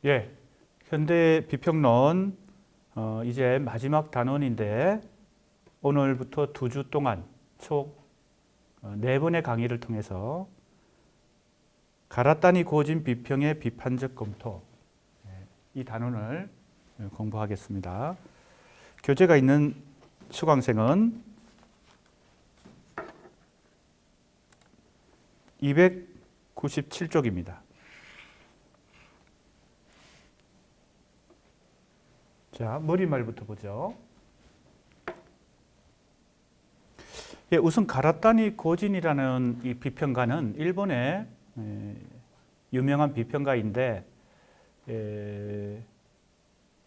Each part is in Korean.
예, 현대 비평론 이제 마지막 단원인데 오늘부터 2주 동안 총 4번의 강의를 통해서 가라타니 고진 비평의 비판적 검토 이 단원을 공부하겠습니다. 교재가 있는 수강생은 297쪽입니다. 자, 머리말부터 보죠. 예, 우선 가라타니 고진이라는 이 비평가는 일본의 유명한 비평가인데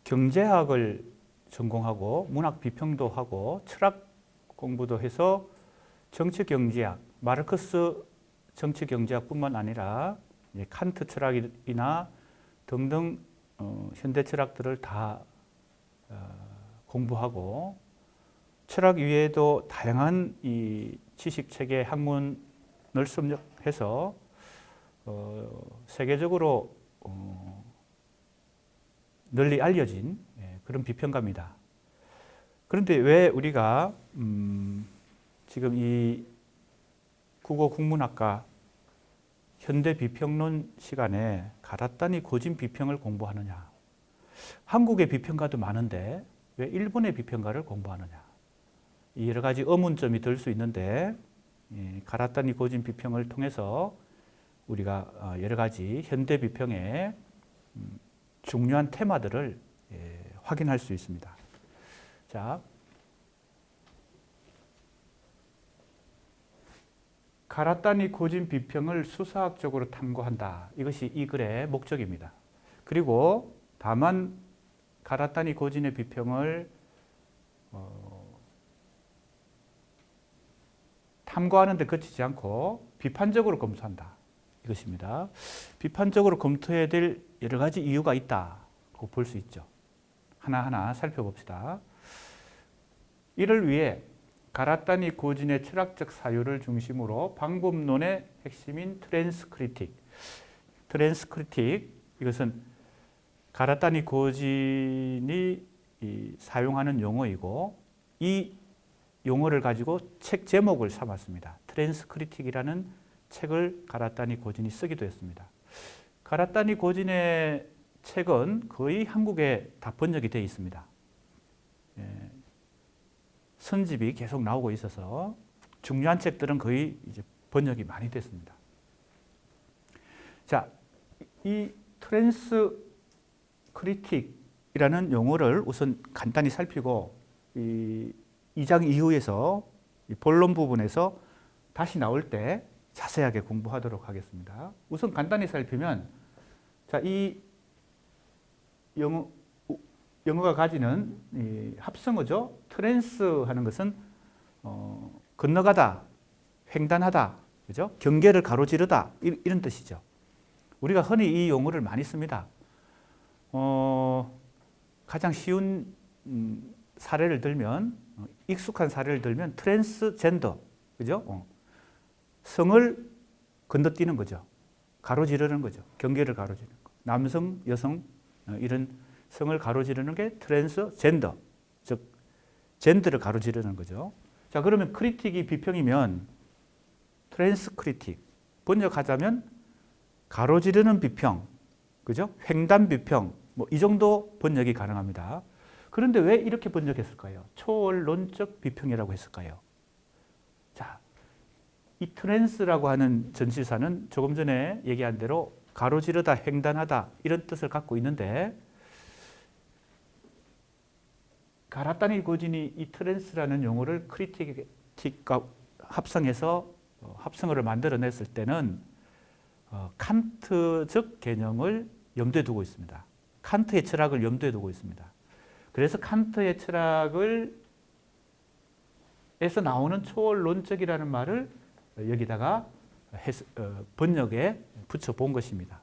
경제학을 전공하고 문학 비평도 하고 철학 공부도 해서 정치경제학, 마르크스 정치경제학뿐만 아니라 칸트 철학이나 등등 현대 철학들을 다 공부하고 철학 이외에도 다양한 이 지식 체계 학문을 섭렵해서 세계적으로 널리 알려진 그런 비평가입니다. 그런데 왜 우리가 지금 이 국어 국문학과 현대 비평론 시간에 가라타니 고진 비평을 공부하느냐? 한국의 비평가도 많은데 왜 일본의 비평가를 공부하느냐? 여러 가지 의문점이 들 수 있는데 가라타니 고진 비평을 통해서 우리가 여러 가지 현대 비평의 중요한 테마들을 확인할 수 있습니다. 자, 가라타니 고진 비평을 수사학적으로 탐구한다. 이것이 이 글의 목적입니다. 그리고 다만 가라타니 고진의 비평을 탐구하는 데 그치지 않고 비판적으로 검토한다. 이것입니다. 비판적으로 검토해야 될 여러 가지 이유가 있다고 볼 수 있죠. 하나하나 살펴봅시다. 이를 위해 가라타니 고진의 철학적 사유를 중심으로 방법론의 핵심인 트랜스크리틱. 트랜스크리틱, 이것은 가라타니 고진이 사용하는 용어이고 이 용어를 가지고 책 제목을 삼았습니다. 트랜스크리틱이라는 책을 가라타니 고진이 쓰기도 했습니다. 가라타니 고진의 책은 거의 한국에 다 번역이 되어 있습니다. 선집이 계속 나오고 있어서 중요한 책들은 거의 이제 번역이 많이 됐습니다. 자, 이 트랜스크리틱이라는 용어를 우선 간단히 살피고 이 2장 이후에서 이 본론 부분에서 다시 나올 때 자세하게 공부하도록 하겠습니다. 우선 간단히 살피면 자, 이 영어가 가지는 이 합성어죠. 트랜스 하는 것은 건너가다, 횡단하다, 그죠? 경계를 가로지르다 이런 뜻이죠. 우리가 흔히 이 용어를 많이 씁니다. 가장 쉬운 사례를 들면 익숙한 사례를 들면 트랜스젠더, 그죠? 성을 건너뛰는 거죠. 가로지르는 거죠. 경계를 가로지르는 거. 남성, 여성 이런 성을 가로지르는 게 트랜스젠더, 즉 젠더를 가로지르는 거죠. 자, 그러면 크리틱이 비평이면 트랜스크리틱, 번역하자면 가로지르는 비평, 그죠? 횡단 비평, 뭐 이 정도 번역이 가능합니다. 그런데 왜 이렇게 번역했을까요? 초월론적 비평이라고 했을까요? 자, 이 트랜스라고 하는 전치사는 조금 전에 얘기한 대로 가로지르다, 횡단하다 이런 뜻을 갖고 있는데 가라타니 고진이 이 트랜스라는 용어를 크리틱과 합성해서 합성어를 만들어냈을 때는 칸트적 개념을 염두에 두고 있습니다. 칸트의 철학을 염두에 두고 있습니다. 그래서 칸트의 철학을 에서 나오는 초월론적이라는 말을 여기다가 번역에 붙여본 것입니다.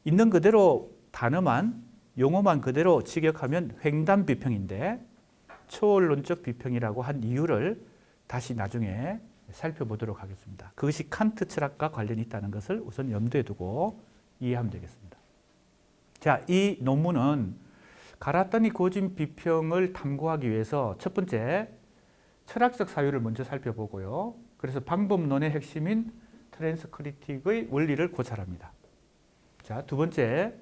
있는 그대로 단어만, 용어만 그대로 직역하면 횡단 비평인데 초월론적 비평이라고 한 이유를 다시 나중에 살펴보도록 하겠습니다. 그것이 칸트 철학과 관련이 있다는 것을 우선 염두에 두고 이해하면 되겠습니다. 자, 이 논문은 가라타니 고진 비평을 탐구하기 위해서 첫 번째 철학적 사유를 먼저 살펴보고요. 그래서 방법론의 핵심인 트랜스크리틱의 원리를 고찰합니다. 자, 두 번째,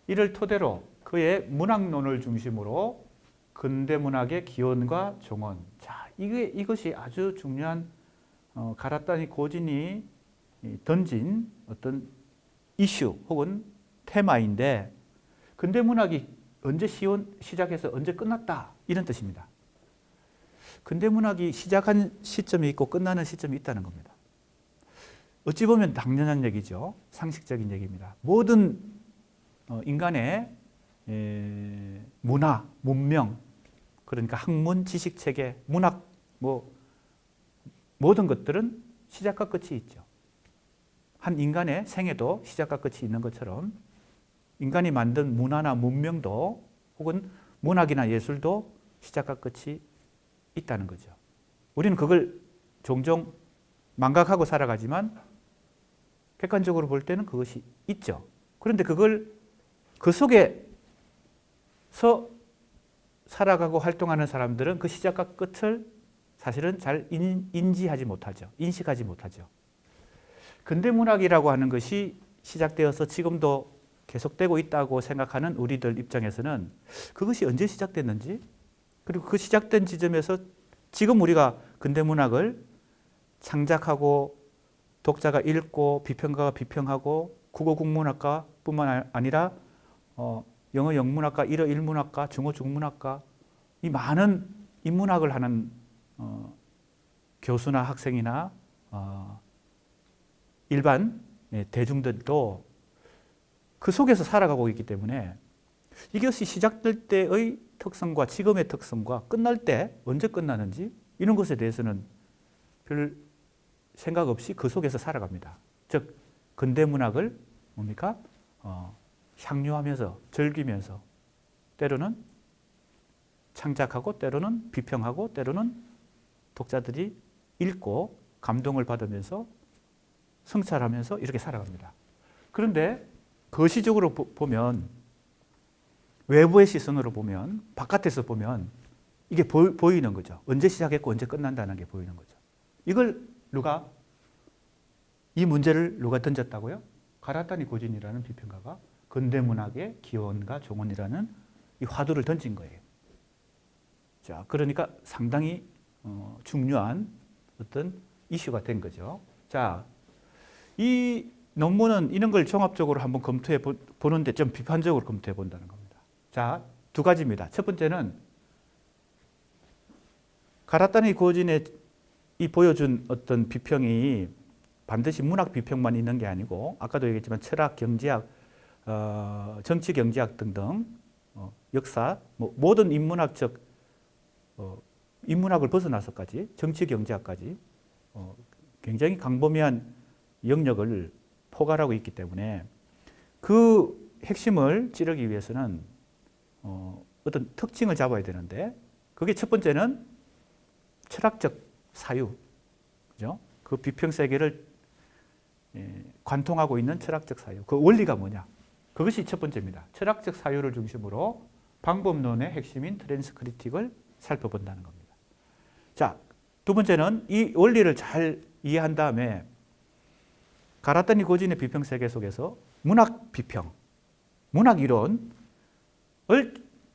이를 토대로 그의 문학론을 중심으로 근대 문학의 기원과 종언. 자, 이것이 아주 중요한 가라타니 고진이 던진 어떤 이슈 혹은 테마인데, 근대 문학이 언제 시작해서 언제 끝났다 이런 뜻입니다. 근대 문학이 시작한 시점이 있고 끝나는 시점이 있다는 겁니다. 어찌 보면 당연한 얘기죠. 상식적인 얘기입니다. 모든 인간의 문화, 문명, 그러니까 학문, 지식체계, 문학, 모든 것들은 시작과 끝이 있죠. 한 인간의 생애도 시작과 끝이 있는 것처럼 인간이 만든 문화나 문명도 혹은 문학이나 예술도 시작과 끝이 있다는 거죠. 우리는 그걸 종종 망각하고 살아가지만 객관적으로 볼 때는 그것이 있죠. 그런데 그걸 그 속에서 살아가고 활동하는 사람들은 그 시작과 끝을 사실은 잘 인지하지 못하죠. 인식하지 못하죠. 근대 문학이라고 하는 것이 시작되어서 지금도 계속되고 있다고 생각하는 우리들 입장에서는 그것이 언제 시작됐는지, 그리고 그 시작된 지점에서 지금 우리가 근대 문학을 창작하고 독자가 읽고 비평가가 비평하고 국어 국문학과뿐만 아니라 영어 영문학과, 일어 일문학과, 중어 중문학과, 이 많은 인문학을 하는 교수나 학생이나 일반 대중들도 그 속에서 살아가고 있기 때문에 이것이 시작될 때의 특성과 지금의 특성과 끝날 때 언제 끝나는지 이런 것에 대해서는 별 생각 없이 그 속에서 살아갑니다. 즉 근대 문학을 뭡니까? 향유하면서 즐기면서 때로는 창작하고 때로는 비평하고 때로는 독자들이 읽고 감동을 받으면서 성찰하면서 이렇게 살아갑니다. 그런데 거시적으로 보면, 외부의 시선으로 보면, 바깥에서 보면 이게 보이는 거죠. 언제 시작했고 언제 끝난다는 게 보이는 거죠. 이 문제를 누가 던졌다고요? 가라타니 고진이라는 비평가가 근대 문학의 기원과 종언이라는 이 화두를 던진 거예요. 자, 그러니까 상당히 중요한 어떤 이슈가 된 거죠. 자, 이 논문은 이런 걸 종합적으로 한번 검토해 보는데 좀 비판적으로 검토해 본다는 겁니다. 자, 두 가지입니다. 첫 번째는 가라타니 고진의 이 보여준 어떤 비평이 반드시 문학 비평만 있는 게 아니고, 아까도 얘기했지만 철학, 경제학, 정치, 경제학 등등 역사, 모든 인문학적 인문학을 벗어나서까지 정치, 경제학까지 굉장히 광범위한 영역을 포괄하고 있기 때문에 그 핵심을 찌르기 위해서는 어떤 특징을 잡아야 되는데, 그게 첫 번째는 철학적 사유, 그죠? 그 비평 세계를 관통하고 있는 철학적 사유, 그 원리가 뭐냐? 그것이 첫 번째입니다. 철학적 사유를 중심으로 방법론의 핵심인 트랜스크리틱을 살펴본다는 겁니다. 자, 두 번째는 이 원리를 잘 이해한 다음에 가라타니 고진의 비평 세계 속에서 문학 비평, 문학 이론을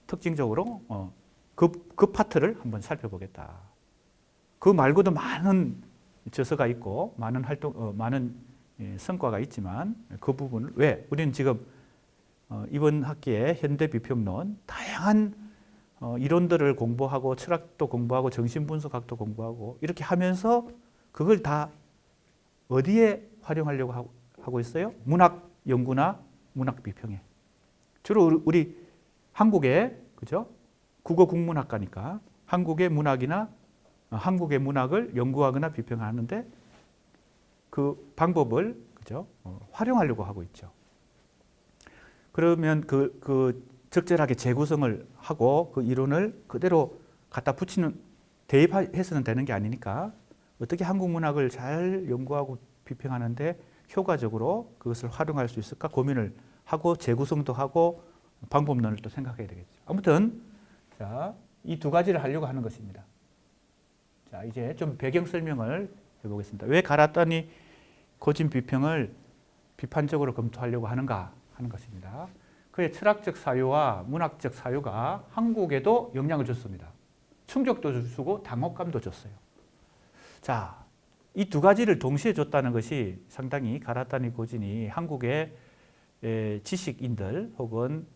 특징적으로 그 파트를 한번 살펴보겠다. 그 말고도 많은 저서가 있고 많은 많은 성과가 있지만 그 부분을 왜 우리는 지금 이번 학기에 현대 비평론 다양한 이론들을 공부하고 철학도 공부하고 정신분석학도 공부하고 이렇게 하면서 그걸 다 어디에 활용하려고 하고 있어요? 문학 연구나 문학 비평에. 주로 우리 한국의, 그죠? 국어 국문학과니까 한국의 문학이나 한국의 문학을 연구하거나 비평하는데 그 방법을, 그죠? 활용하려고 하고 있죠. 그러면 그 적절하게 재구성을 하고 그 이론을 그대로 갖다 붙이는, 대입해서는 되는 게 아니니까 어떻게 한국 문학을 잘 연구하고 비평하는데 효과적으로 그것을 활용할 수 있을까 고민을 하고 재구성도 하고 방법론을 또 생각해야 되겠죠. 아무튼 자, 이 두 가지를 하려고 하는 것입니다. 자, 이제 좀 배경 설명을 해보겠습니다. 왜 가라타니 고진 비평을 비판적으로 검토하려고 하는가 하는 것입니다. 그의 철학적 사유와 문학적 사유가 한국에도 영향을 줬습니다. 충격도 주고 당혹감도 줬어요. 자, 이 두 가지를 동시에 줬다는 것이 상당히 가라타니 고진이 한국의 지식인들 혹은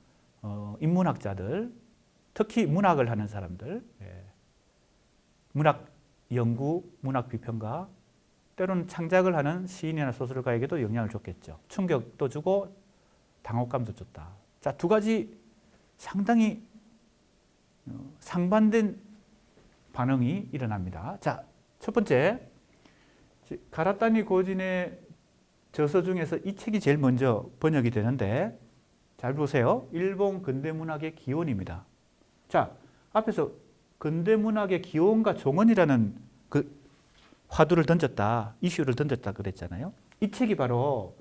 인문학자들, 특히 문학을 하는 사람들, 문학 연구, 문학 비평가, 때로는 창작을 하는 시인이나 소설가에게도 영향을 줬겠죠. 충격도 주고 당혹감도 줬다. 자, 두 가지 상당히 상반된 반응이 일어납니다. 자, 첫 번째, 가라타니 고진의 저서 중에서 이 책이 제일 먼저 번역이 되는데, 잘 보세요. 일본 근대문학의 기원입니다. 자, 앞에서 근대문학의 기원과 종언이라는 그 화두를 던졌다, 이슈를 던졌다 그랬잖아요. 이 책이 바로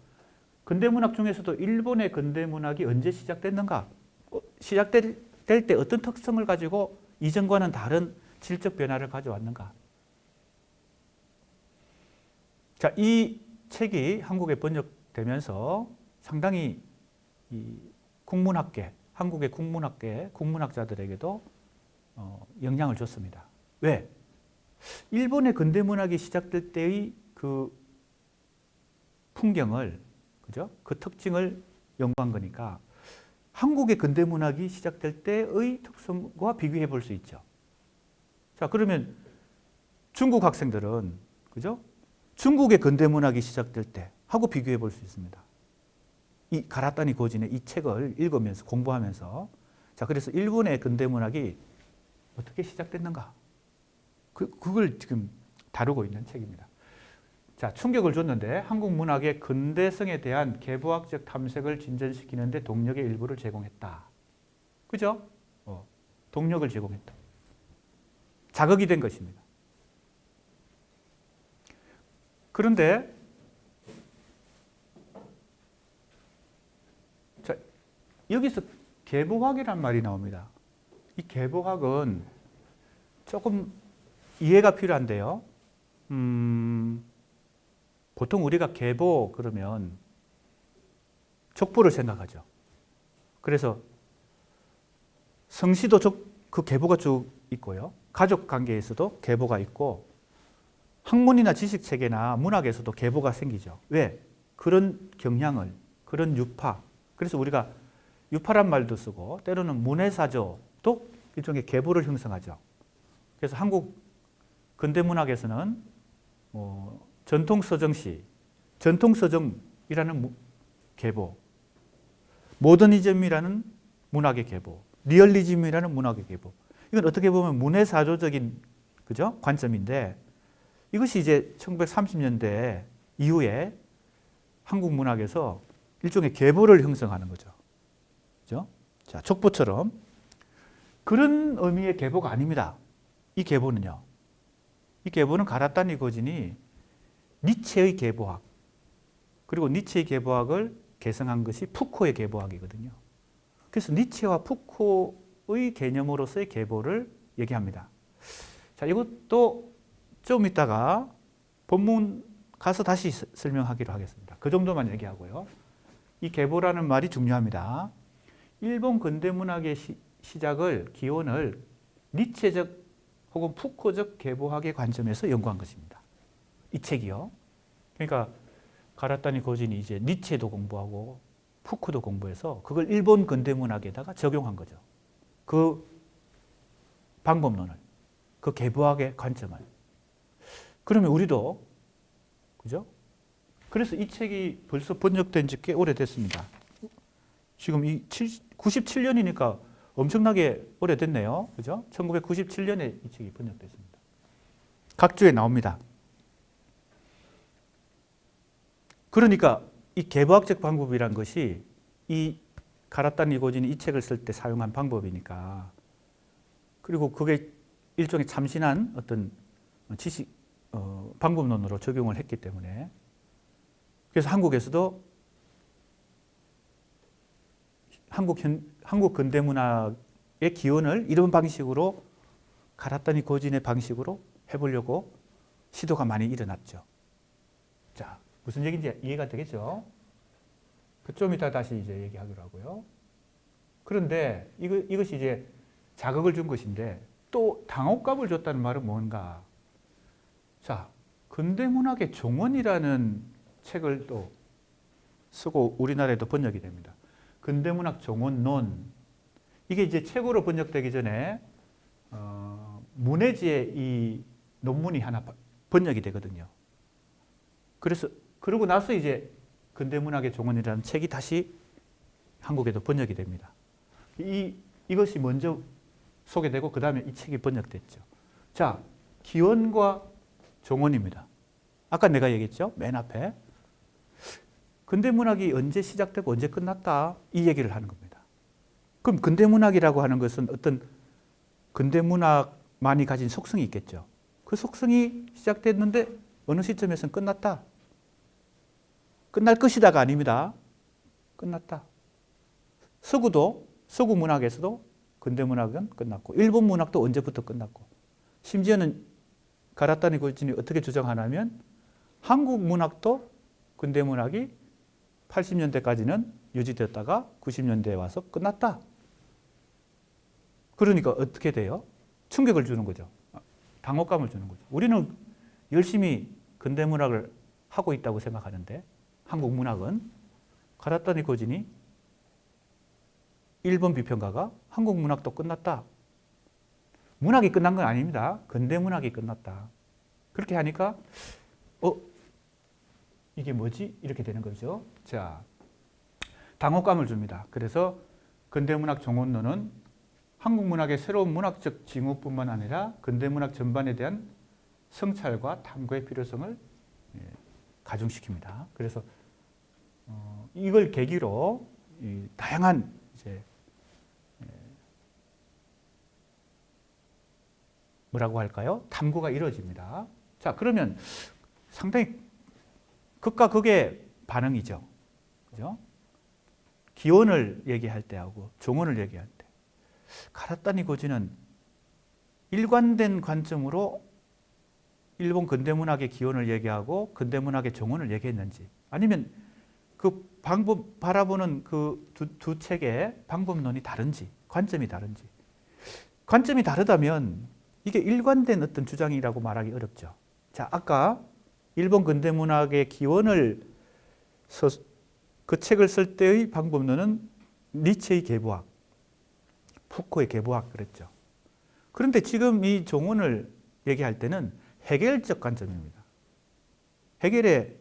근대문학 중에서도 일본의 근대문학이 언제 시작됐는가, 시작될 때 어떤 특성을 가지고 이전과는 다른 질적 변화를 가져왔는가. 자, 이 책이 한국에 번역되면서 상당히 이 국문학계, 한국의 국문학계, 국문학자들에게도 영향을 줬습니다. 왜? 일본의 근대문학이 시작될 때의 그 풍경을, 그죠? 그 특징을 연구한 거니까 한국의 근대문학이 시작될 때의 특성과 비교해 볼 수 있죠. 자, 그러면 중국 학생들은, 그죠? 중국의 근대문학이 시작될 때 하고 비교해 볼 수 있습니다. 이 가라타니 고진의 이 책을 읽으면서 공부하면서, 자, 그래서 일본의 근대문학이 어떻게 시작됐는가? 그걸 지금 다루고 있는 책입니다. 자, 충격을 줬는데 한국 문학의 근대성에 대한 계보학적 탐색을 진전시키는 데 동력의 일부를 제공했다. 그죠? 동력을 제공했다. 자극이 된 것입니다. 그런데 자, 여기서 계보학이란 말이 나옵니다. 이 계보학은 조금 이해가 필요한데요. 보통 우리가 계보 그러면 족보를 생각하죠. 그래서 성씨도 그 계보가 쭉 있고요. 가족 관계에서도 계보가 있고, 학문이나 지식 체계나 문학에서도 계보가 생기죠. 왜? 그런 경향을, 그런 유파. 그래서 우리가 유파란 말도 쓰고, 때로는 문해사조도 일종의 계보를 형성하죠. 그래서 한국 근대문학에서는 전통서정시, 전통서정이라는 계보, 모더니즘이라는 문학의 계보, 리얼리즘이라는 문학의 계보. 이건 어떻게 보면 문해사조적인, 그죠? 관점인데, 이것이 이제 1930년대 이후에 한국 문학에서 일종의 계보를 형성하는 거죠. 그죠? 자, 족보처럼 그런 의미의 계보가 아닙니다. 이 계보는요. 이 계보는 가라타니 고진이 니체의 계보학, 그리고 니체의 계보학을 개성한 것이 푸코의 계보학이거든요. 그래서 니체와 푸코의 개념으로서의 계보를 얘기합니다. 자, 이것도 좀 이따가 본문 가서 다시 설명하기로 하겠습니다. 그 정도만 얘기하고요. 이 계보라는 말이 중요합니다. 일본 근대문학의 시작을, 기원을 니체적 혹은 푸코적 계보학의 관점에서 연구한 것입니다. 이 책이요. 그러니까 가라타니 고진이 이제 니체도 공부하고 푸코도 공부해서 그걸 일본 근대문학에다가 적용한 거죠. 그 방법론을, 그 계보학의 관점을. 그러면 우리도, 그죠? 그래서 이 책이 벌써 번역된 지 꽤 오래됐습니다. 지금 이 97년이니까 엄청나게 오래됐네요. 그죠? 1997년에 이 책이 번역됐습니다. 각주에 나옵니다. 그러니까 이 계보학적 방법이란 것이 이 가라타니 고진이 이 책을 쓸 때 사용한 방법이니까, 그리고 그게 일종의 참신한 어떤 지식, 방법론으로 적용을 했기 때문에, 그래서 한국에서도 한국 근대문학의 기원을 이런 방식으로 가라다니 고진의 방식으로 해보려고 시도가 많이 일어났죠. 자, 무슨 얘기인지 이해가 되겠죠? 좀 이따 다시 이제 얘기하기로 하고요. 그런데 이것이 이제 자극을 준 것인데 또 당혹감을 줬다는 말은 뭔가? 자, 근대문학의 종언이라는 책을 또 쓰고 우리나라에도 번역이 됩니다. 근대문학 종언론. 이게 이제 책으로 번역되기 전에 문해지에 이 논문이 하나 번역이 되거든요. 그래서 그러고 나서 이제 근대문학의 종언이라는 책이 다시 한국에도 번역이 됩니다. 이것이 먼저 소개되고 그 다음에 이 책이 번역됐죠. 자, 기원과 종언입니다. 아까 내가 얘기했죠? 맨 앞에. 근대문학이 언제 시작되고 언제 끝났다? 이 얘기를 하는 겁니다. 그럼 근대문학이라고 하는 것은 어떤 근대문학만이 가진 속성이 있겠죠. 그 속성이 시작됐는데 어느 시점에서는 끝났다. 끝날 것이다가 아닙니다. 끝났다. 서구 문학에서도 근대문학은 끝났고 일본 문학도 언제부터 끝났고 심지어는 가라타니 고진이 어떻게 주장하냐면 한국 문학도 근대문학이 80년대까지는 유지되었다가 90년대에 와서 끝났다. 그러니까 어떻게 돼요? 충격을 주는 거죠. 당혹감을 주는 거죠. 우리는 열심히 근대문학을 하고 있다고 생각하는데 한국 문학은 가라타니 고진이 일본 비평가가 한국 문학도 끝났다. 문학이 끝난 건 아닙니다. 근대문학이 끝났다. 그렇게 하니까 이게 뭐지? 이렇게 되는 거죠. 자, 당혹감을 줍니다. 그래서 근대문학 종언론은 한국 문학의 새로운 문학적 징후뿐만 아니라 근대문학 전반에 대한 성찰과 탐구의 필요성을 가중시킵니다. 그래서 이걸 계기로 다양한 이제 뭐라고 할까요? 탐구가 이루어집니다. 자, 그러면 상당히 극과 극의 반응이죠. 그죠? 기원을 얘기할 때하고 종언을 얘기할 때. 가라타니 고진은 일관된 관점으로 일본 근대문학의 기원을 얘기하고 근대문학의 종언을 얘기했는지 아니면 그 방법 바라보는 그 두 책의 방법론이 다른지 관점이 다른지 관점이 다르다면 이게 일관된 어떤 주장이라고 말하기 어렵죠. 자, 아까 일본 근대문학의 기원을 그 책을 쓸 때의 방법론은 니체의 계보학, 푸코의 계보학 그랬죠. 그런데 지금 이 종언을 얘기할 때는 헤겔적 관점입니다. 헤겔의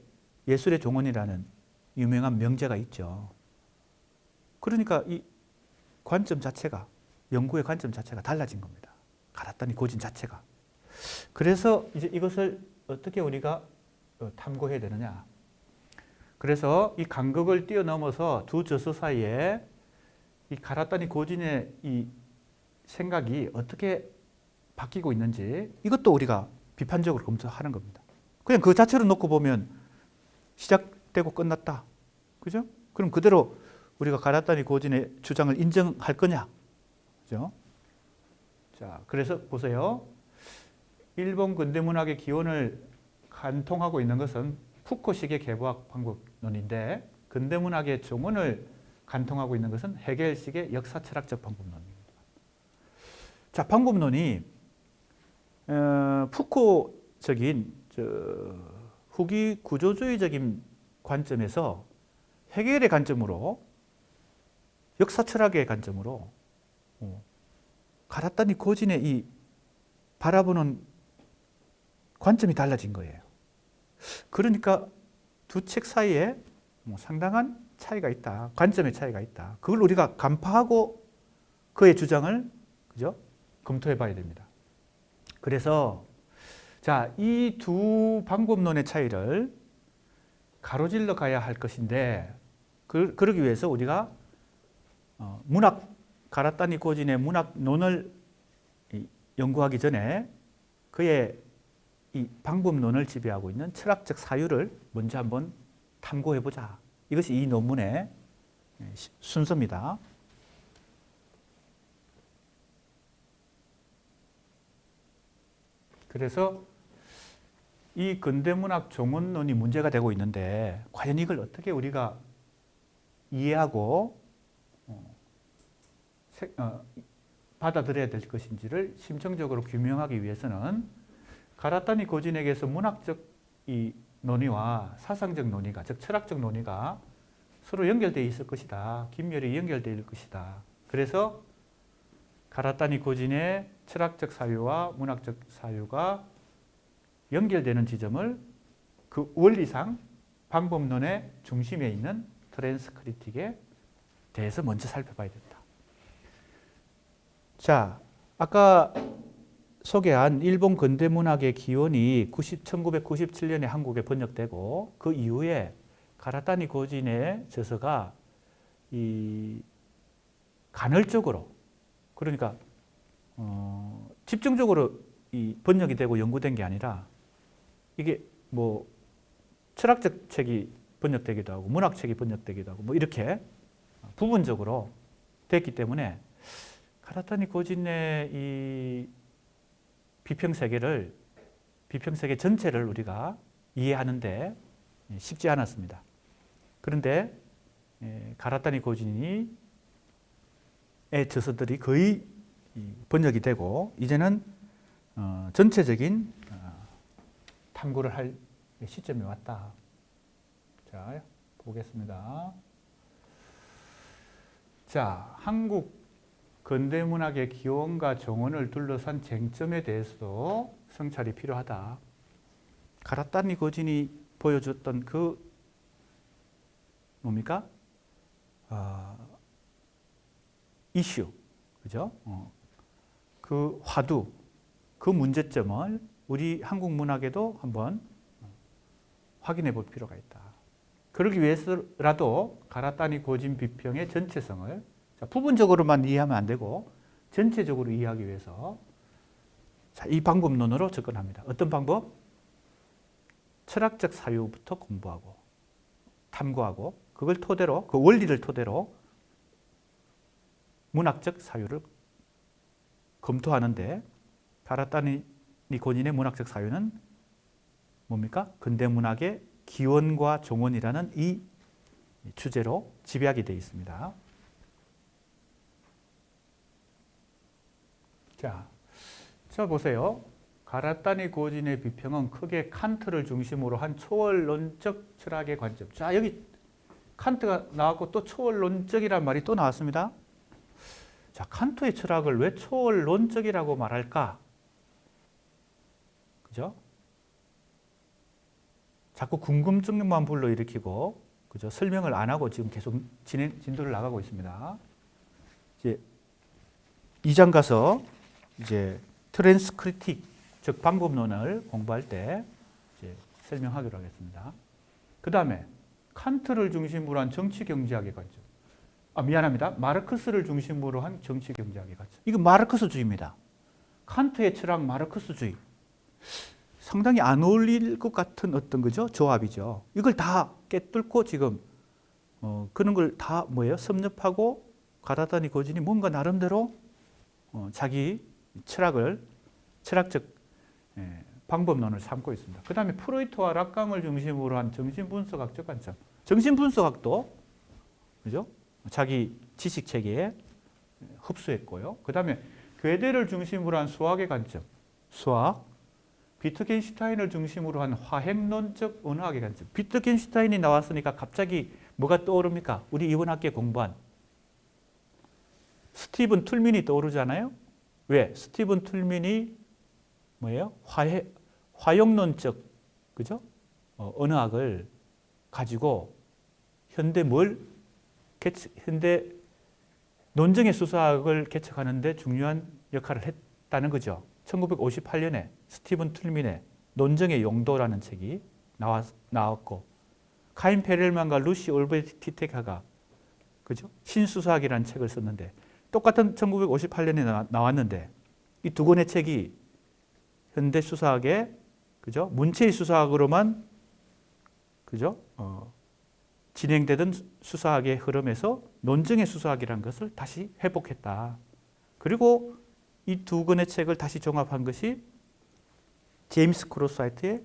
예술의 종언이라는 유명한 명제가 있죠. 그러니까 이 관점 자체가 연구의 관점 자체가 달라진 겁니다. 가라타니 고진 자체가. 그래서 이제 이것을 어떻게 우리가 탐구해야 되느냐. 그래서 이 간극을 뛰어넘어서 두 저서 사이에 이 가라타니 고진의 이 생각이 어떻게 바뀌고 있는지 이것도 우리가 비판적으로 검토하는 겁니다. 그냥 그 자체로 놓고 보면 시작되고 끝났다. 그죠? 그럼 그대로 우리가 가라타니 고진의 주장을 인정할 거냐? 그죠? 자, 그래서 보세요. 일본 근대문학의 기원을 간통하고 있는 것은 푸코식의 계보학 방법론인데 근대문학의 종언을 간통하고 있는 것은 헤겔식의 역사철학적 방법론입니다. 자, 방법론이 푸코적인 후기 구조주의적인 관점에서 헤겔의 관점으로 역사철학의 관점으로 가라타니 고진의 이 바라보는 관점이 달라진 거예요. 그러니까 두 책 사이에 상당한 차이가 있다. 관점의 차이가 있다. 그걸 우리가 간파하고 그의 주장을 그죠? 검토해 봐야 됩니다. 그래서 자, 이 두 방법론의 차이를 가로질러 가야 할 것인데 그러기 위해서 우리가 가라타니 고진의 문학론을 연구하기 전에 그의 이 방법론을 지배하고 있는 철학적 사유를 먼저 한번 탐구해 보자. 이것이 이 논문의 순서입니다. 그래서 이 근대문학 종언론이 문제가 되고 있는데 과연 이걸 어떻게 우리가 이해하고 받아들여야 될 것인지를 심층적으로 규명하기 위해서는 가라타니 고진에게서 문학적 이 논의와 사상적 논의가, 즉 철학적 논의가 서로 연결되어 있을 것이다. 긴밀히 연결되어 있을 것이다. 그래서 가라타니 고진의 철학적 사유와 문학적 사유가 연결되는 지점을 그 원리상 방법론의 중심에 있는 트랜스크리틱에 대해서 먼저 살펴봐야 된다. 자, 아까 소개한 일본 근대문학의 기원이 1997년에 한국에 번역되고 그 이후에 가라타니 고진의 저서가 간헐적으로, 그러니까 집중적으로 번역이 되고 연구된 게 아니라 이게 뭐 철학적 책이 번역되기도 하고 문학책이 번역되기도 하고 뭐 이렇게 부분적으로 됐기 때문에 가라타니 고진의 이 비평세계 전체를 우리가 이해하는데 쉽지 않았습니다. 그런데 가라타니 고진의 저서들이 거의 번역이 되고 이제는 전체적인 탐구를 할 시점이 왔다. 자, 보겠습니다. 자, 한국 근대문학의 기원과 종언을 둘러싼 쟁점에 대해서도 성찰이 필요하다. 가라타니 고진이 보여줬던 그 뭡니까? 이슈, 그죠? 그 화두, 그 문제점을 우리 한국 문학에도 한번 확인해 볼 필요가 있다. 그러기 위해서라도 가라타니 고진 비평의 전체성을 부분적으로만 이해하면 안 되고 전체적으로 이해하기 위해서 이 방법론으로 접근합니다. 어떤 방법? 철학적 사유부터 공부하고 탐구하고 그걸 토대로, 그 원리를 토대로 문학적 사유를 검토하는데 가라타니 고진의 문학적 사유는 뭡니까? 근대문학의 기원과 종언이라는 이 주제로 집약이 되어 있습니다. 자 보세요. 가라타니 고진의 비평은 크게 칸트를 중심으로 한 초월론적 철학의 관점. 자, 여기 칸트가 나왔고 또 초월론적이란 말이 또 나왔습니다. 자, 칸트의 철학을 왜 초월론적이라고 말할까? 그죠? 자꾸 궁금증만 불러일으키고, 그죠? 설명을 안 하고 지금 계속 진도를 나가고 있습니다. 이제 2장 가서 이제 트랜스크리틱, 즉 방법론을 공부할 때 이제 설명하기로 하겠습니다. 그 다음에 칸트를 중심으로 한 정치경제학의 관점. 미안합니다. 마르크스를 중심으로 한 정치경제학의 관점. 이건 마르크스주의입니다. 칸트의 철학 마르크스주의. 상당히 안 어울릴 것 같은 어떤 거죠? 조합이죠. 이걸 다 깨뚫고 지금 그런 걸 다 뭐예요? 섭렵하고 가라타니 고진이 뭔가 나름대로 자기 철학적 방법론을 삼고 있습니다. 그 다음에 프로이트와 락강을 중심으로 한 정신분석학적 관점. 정신분석학도 그죠? 자기 지식 체계에 흡수했고요. 그 다음에 괴대를 중심으로 한 수학의 관점. 수학. 비트겐슈타인을 중심으로 한 화행론적 언어학의 관점. 비트겐슈타인이 나왔으니까 갑자기 뭐가 떠오릅니까? 우리 이번 학기에 공부한 스티븐 툴민이 떠오르잖아요. 왜? 스티븐 툴민이 뭐예요? 화용론적, 그죠? 언어학을 가지고 현대 논정의 수사학을 개척하는데 중요한 역할을 했다는 거죠. 1958년에 스티븐 툴민의 논정의 용도라는 책이 나왔고, 카인 페렐만과 루시 올베티테카가 그죠? 신수사학이라는 책을 썼는데 똑같은 1958년에 나왔는데 이 두 권의 책이 현대 수사학의 그죠? 문체의 수사학으로만 그죠? 진행되던 수사학의 흐름에서 논정의 수사학이라는 것을 다시 회복했다. 그리고 이 두 권의 책을 다시 종합한 것이 제임스 크로스화이트의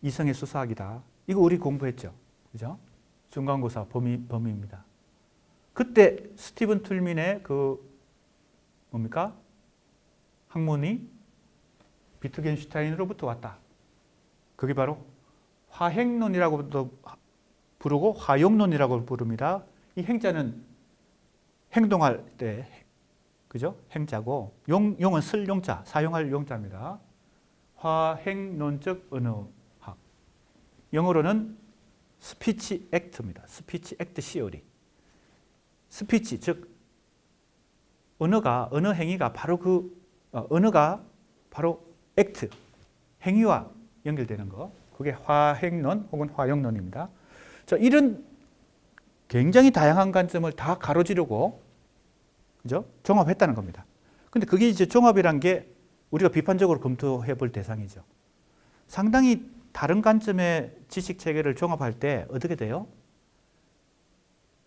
이성의 수사학이다. 이거 우리 공부했죠. 그죠? 중간고사 범위입니다. 그때 스티븐 툴민의 그 뭡니까? 학문이 비트겐슈타인으로부터 왔다. 그게 바로 화행론이라고도 부르고 화용론이라고 부릅니다. 이 행자는 행동할 때 그죠? 행자고 용은 쓸 용자, 사용할 용자입니다. 화행론적 언어학. 영어로는 스피치 액트입니다. 스피치 액트 시어리. 스피치 즉 언어 행위가 바로 언어가 바로 액트 행위와 연결되는 거. 그게 화행론 혹은 화용론입니다. 자, 이런 굉장히 다양한 관점을 다 가로지르고 그죠? 종합했다는 겁니다. 근데 그게 이제 종합이란 게 우리가 비판적으로 검토해 볼 대상이죠. 상당히 다른 관점의 지식 체계를 종합할 때 어떻게 돼요?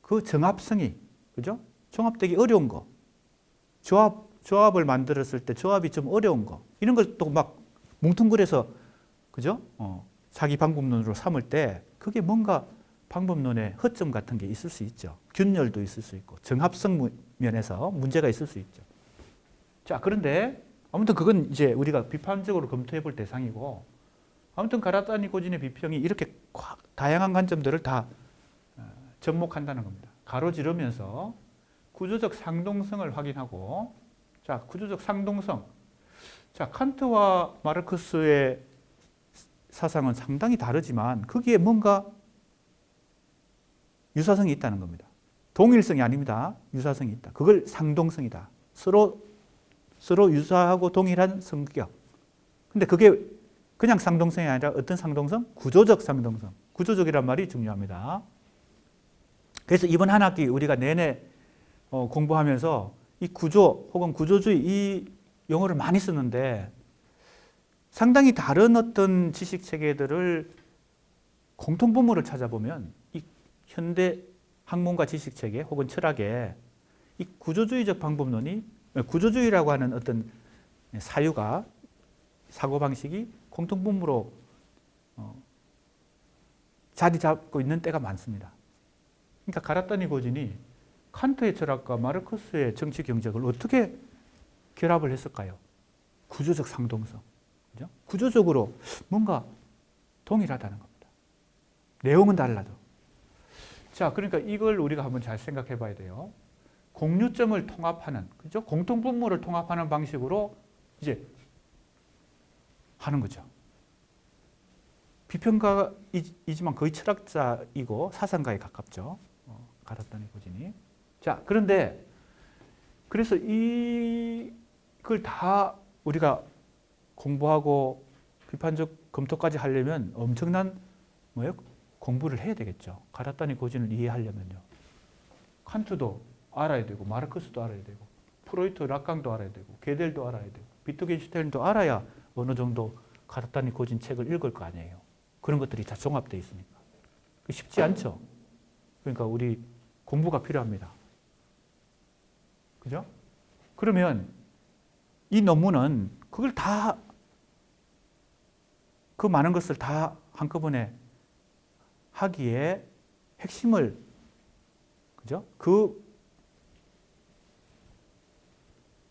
그 정합성이 그죠? 종합되기 어려운 거. 조합을 만들었을 때 조합이 좀 어려운 거. 이런 걸 또 막 뭉뚱그려서 그죠? 자기 방법론으로 삼을 때 그게 뭔가 방법론의 허점 같은 게 있을 수 있죠. 균열도 있을 수 있고 정합성 면에서 문제가 있을 수 있죠. 자, 그런데 아무튼 그건 이제 우리가 비판적으로 검토해 볼 대상이고 아무튼 가라타니 고진의 비평이 이렇게 다양한 관점들을 다 접목한다는 겁니다. 가로지르면서 구조적 상동성을 확인하고 자, 구조적 상동성. 자, 칸트와 마르크스의 사상은 상당히 다르지만 거기에 뭔가 유사성이 있다는 겁니다. 동일성이 아닙니다. 유사성이 있다. 그걸 상동성이다. 서로 유사하고 동일한 성격. 근데 그게 그냥 상동성이 아니라 어떤 상동성? 구조적 상동성. 구조적이란 말이 중요합니다. 그래서 이번 한 학기 우리가 내내 공부하면서 이 구조 혹은 구조주의 이 용어를 많이 쓰는데 상당히 다른 어떤 지식 체계들을 공통분모를 찾아보면 이 현대 학문과 지식 체계 혹은 철학의 이 구조주의적 방법론이 구조주의라고 하는 어떤 사유가 사고방식이 공통분모로 자리 잡고 있는 때가 많습니다. 그러니까 가라타니 고진이 칸트의 철학과 마르크스의 정치 경제학을 어떻게 결합을 했을까요? 구조적 상동성. 그죠? 구조적으로 뭔가 동일하다는 겁니다. 내용은 달라도. 자, 그러니까 이걸 우리가 한번 잘 생각해 봐야 돼요. 공유점을 통합하는, 그죠? 공통분모를 통합하는 방식으로 이제 하는 거죠. 비평가이지만 거의 철학자이고 사상가에 가깝죠. 가라타니 고진이. 자, 그런데 그래서 이걸 다 우리가 공부하고 비판적 검토까지 하려면 엄청난 공부를 해야 되겠죠. 가라타니 고진을 이해하려면요. 칸트도 알아야 되고 마르크스도 알아야 되고 프로이트, 락강도 알아야 되고 게델도 알아야 되고 비트겐슈타인도 알아야 어느 정도 가라타니 고진 책을 읽을 거 아니에요. 그런 것들이 다 종합되어 있으니까. 쉽지 않죠. 그러니까 우리 공부가 필요합니다. 그죠? 그러면 이 논문은 그걸 다 그 많은 것을 다 한꺼번에 하기에 핵심을 그죠?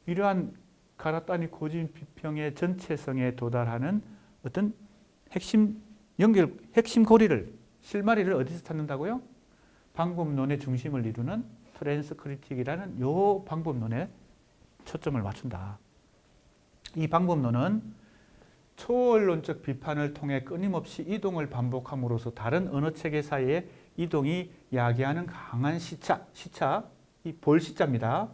이러한 가라타니 고진 비평의 전체성에 도달하는 어떤 핵심 고리를 실마리를 어디서 찾는다고요? 방법론의 중심을 이루는 트랜스크리틱이라는 요 방법론에 초점을 맞춘다. 이 방법론은 초언론적 비판을 통해 끊임없이 이동을 반복함으로써 다른 언어 체계 사이의 이동이 야기하는 강한 시차, 이 볼 시자입니다.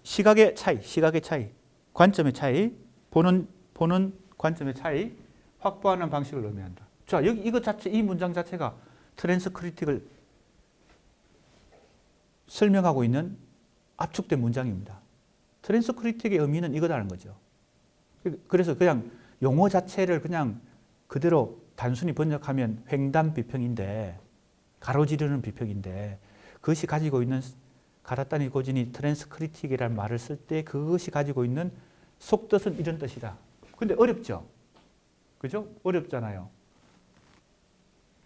시각의 차이, 관점의 차이, 보는 관점의 차이 확보하는 방식을 의미한다. 자, 여기 이 문장 자체가 트랜스크리틱을 설명하고 있는 압축된 문장입니다. 트랜스크리틱의 의미는 이거다는 거죠. 그래서 그냥 용어 자체를 그냥 그대로 단순히 번역하면 횡단 비평인데 가로지르는 비평인데 그것이 가지고 있는 가라타니 고진이 트랜스크리틱이라는 말을 쓸 때 그것이 가지고 있는 속뜻은 이런 뜻이다. 근데 어렵죠? 그죠? 어렵잖아요.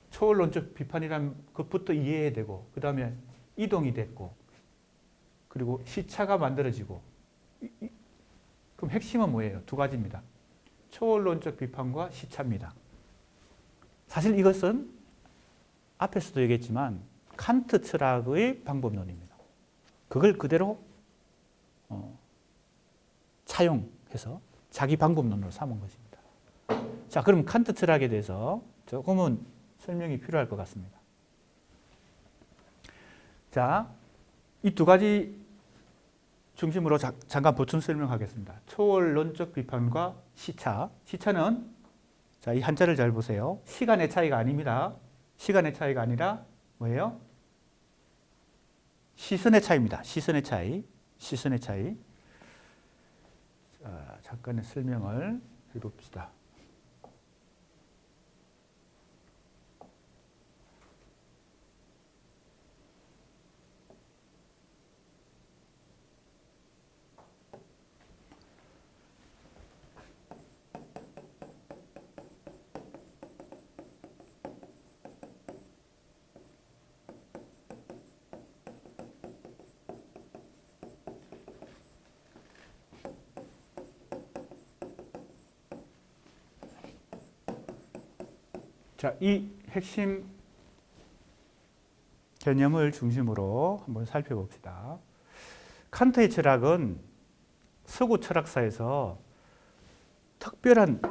초월론적 비판이란 것부터 이해해야 되고, 그 다음에 이동이 됐고, 그리고 시차가 만들어지고. 그럼 핵심은 뭐예요? 두 가지입니다. 초월론적 비판과 시차입니다. 사실 이것은 앞에서도 얘기했지만 칸트 철학의 방법론입니다. 그걸 그대로 차용해서 자기 방법론으로 삼은 것입니다. 자, 그럼 칸트 철학에 대해서 조금은 설명이 필요할 것 같습니다. 자, 이 두 가지 중심으로 잠깐 보충 설명하겠습니다. 초월론적 비판과 시차. 시차는 자, 이 한자를 잘 보세요. 시간의 차이가 아닙니다. 시간의 차이가 아니라 뭐예요? 시선의 차이입니다. 시선의 차이. 시선의 차이. 자, 잠깐의 설명을 해봅시다. 자, 이 핵심 개념을 중심으로 한번 살펴봅시다. 칸트의 철학은 서구 철학사에서 특별한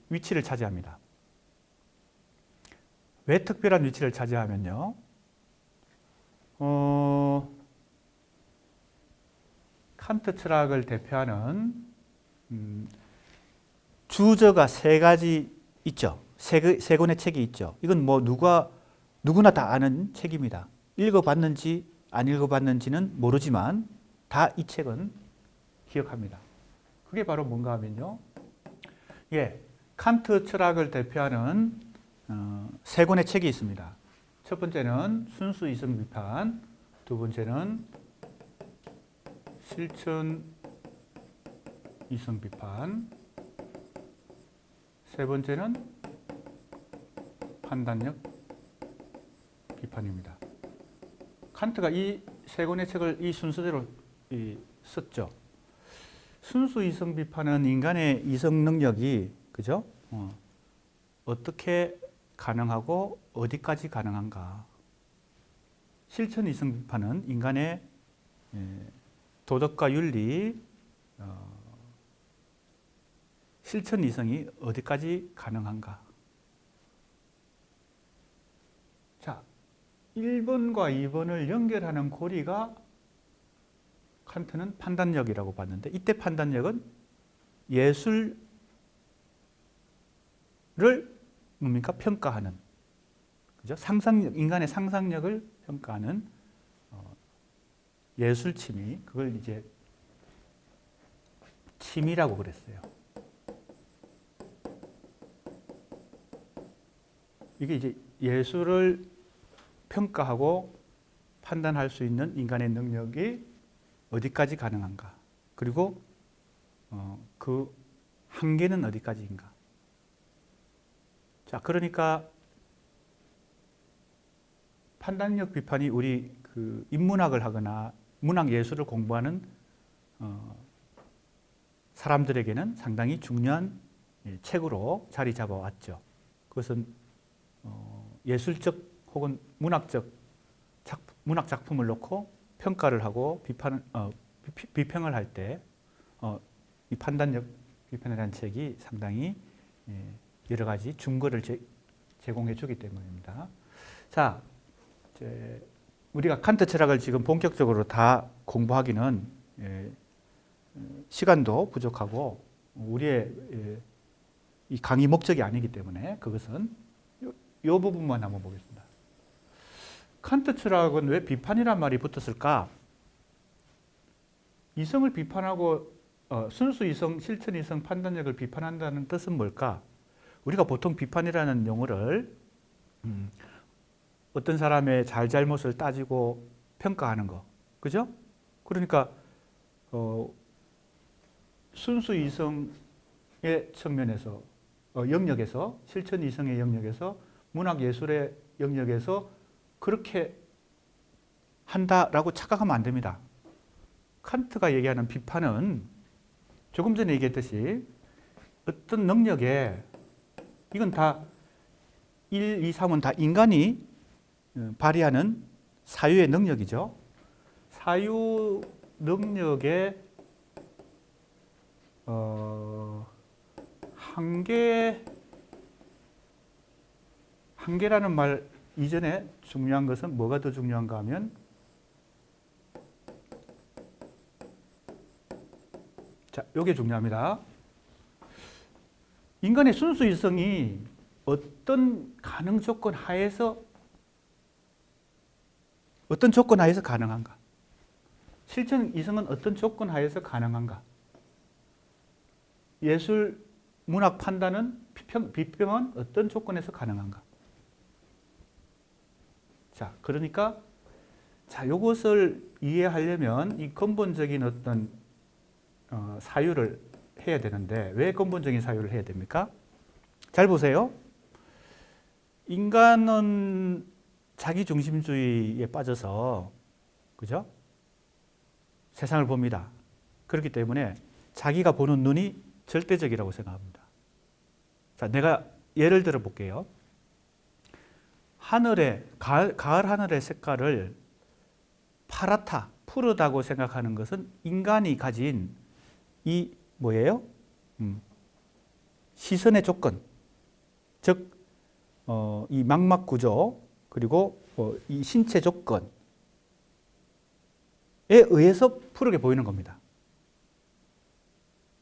위치를 차지합니다. 왜 특별한 위치를 차지하면요? 칸트 철학을 대표하는 주저가 세 가지 있죠. 세 권의 책이 있죠. 이건 뭐 누구나 다 아는 책입니다. 읽어봤는지 안 읽어봤는지는 모르지만 다 이 책은 기억합니다. 그게 바로 뭔가 하면요. 예, 칸트 철학을 대표하는 세 권의 책이 있습니다. 첫 번째는 순수 이성 비판, 두 번째는 실천 이성 비판, 세 번째는 판단력 비판입니다. 칸트가 이 세 권의 책을 이 순서대로 썼죠. 순수 이성 비판은 인간의 이성 능력이 그죠? 어떻게 가능하고 어디까지 가능한가. 실천 이성 비판은 인간의 도덕과 윤리, 실천 이성이 어디까지 가능한가. 자, 1번과 2번을 연결하는 고리가 칸트는 판단력이라고 봤는데, 이때 판단력은 예술을 뭡니까? 평가하는, 그죠? 상상력, 인간의 상상력을 평가하는 예술 취미, 그걸 이제 취미라고 그랬어요. 이게 이제 예술을 평가하고 판단할 수 있는 인간의 능력이 어디까지 가능한가? 그리고 그 한계는 어디까지인가? 자, 그러니까 판단력 비판이 우리 그 인문학을 하거나 문학 예술을 공부하는 사람들에게는 상당히 중요한 책으로 자리 잡아왔죠. 그것은 예술적 혹은 문학 작품을 놓고 평가를 하고 비평을 할 때 이 판단력 비판이라는 책이 상당히 여러 가지 증거를 제공해 주기 때문입니다. 자, 이제 우리가 칸트 철학을 지금 본격적으로 다 공부하기는 시간도 부족하고 우리의 이 강의 목적이 아니기 때문에 그것은 이 부분만 한번 보겠습니다. 칸트 철학은 왜 비판이란 말이 붙었을까? 이성을 비판하고 순수 이성, 실천 이성, 판단력을 비판한다는 뜻은 뭘까? 우리가 보통 비판이라는 용어를 어떤 사람의 잘잘못을 따지고 평가하는 거, 그죠? 그러니까 순수 이성의 측면에서 영역에서 실천 이성의 영역에서 문학 예술의 영역에서 그렇게 한다라고 착각하면 안 됩니다. 칸트가 얘기하는 비판은 조금 전에 얘기했듯이 어떤 능력에 이건 다 1, 2, 3은 다 인간이 발휘하는 사유의 능력이죠. 사유 능력의 한계라는 말 이전에 중요한 것은 뭐가 더 중요한가 하면 자, 요게 중요합니다. 인간의 순수 이성이 어떤 가능 조건 하에서 가능한가? 실천 이성은 어떤 조건 하에서 가능한가? 예술, 문학 판단은 비평은 어떤 조건에서 가능한가? 자, 그러니까 이것을 이해하려면 이 근본적인 어떤 사유를 해야 되는데 왜 근본적인 사유를 해야 됩니까? 잘 보세요. 인간은 자기중심주의에 빠져서 그죠? 세상을 봅니다. 그렇기 때문에 자기가 보는 눈이 절대적이라고 생각합니다. 자, 내가 예를 들어 볼게요. 가을 하늘의 색깔을 파랗다, 푸르다고 생각하는 것은 인간이 가진 이 뭐예요? 시선의 조건, 즉 이 망막 구조 그리고 이 신체 조건에 의해서 푸르게 보이는 겁니다.